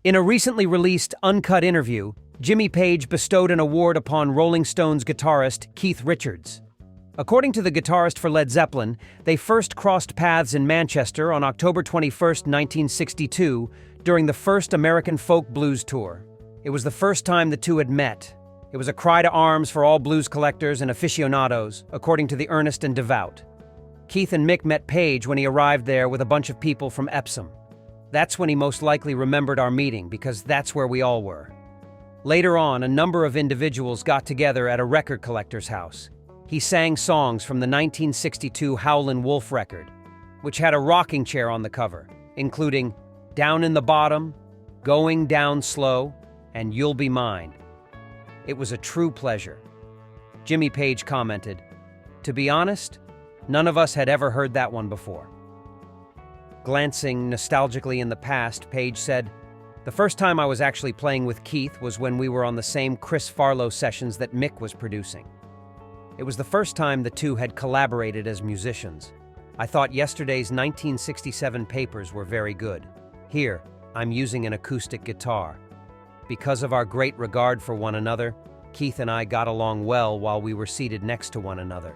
In a recently released uncut interview, Jimmy Page bestowed an award upon Rolling Stones guitarist Keith Richards. According to the guitarist for Led Zeppelin, they first crossed paths in Manchester on October 21, 1962, during the first American Folk Blues Tour. It was the first time the two had met. It was a cry to arms for all blues collectors and aficionados, according to the earnest and devout. Keith and Mick met Page when he arrived there with a bunch of people from Epsom. That's when he most likely remembered our meeting, because that's where we all were. Later on, a number of individuals got together at a record collector's house. He sang songs from the 1962 Howlin' Wolf record, which had a rocking chair on the cover, including Down in the Bottom, Going Down Slow, and You'll Be Mine. It was a true pleasure. Jimmy Page commented, "To be honest, none of us had ever heard that one before." Glancing nostalgically in the past, Page said, "The first time I was actually playing with Keith was when we were on the same Chris Farlowe sessions that Mick was producing. It was the first time the two had collaborated as musicians. I thought yesterday's 1967 papers were very good. Here, I'm using an acoustic guitar. Because of our great regard for one another, Keith and I got along well while we were seated next to one another.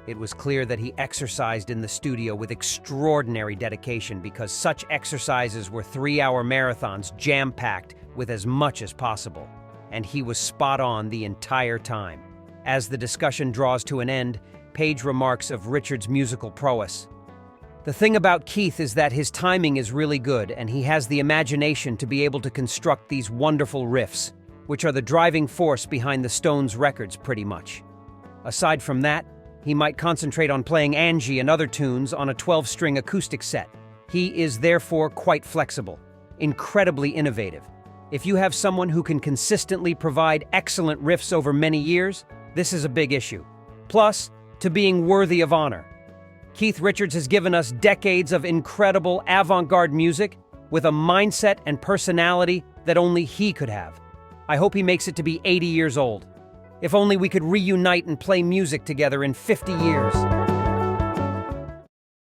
It was clear that he exercised in the studio with extraordinary dedication, because such exercises were 3-hour marathons jam-packed with as much as possible. And he was spot on the entire time." As the discussion draws to an end, Page remarks of Richards' musical prowess. "The thing about Keith is that his timing is really good, and he has the imagination to be able to construct these wonderful riffs, which are the driving force behind the Stones' records pretty much. Aside from that, he might concentrate on playing Angie and other tunes on a 12-string acoustic set. He is therefore quite flexible, incredibly innovative. If you have someone who can consistently provide excellent riffs over many years, this is a big issue. Plus, to being worthy of honor. Keith Richards has given us decades of incredible avant-garde music with a mindset and personality that only he could have. I hope he makes it to be 80 years old. If only we could reunite and play music together in 50 years.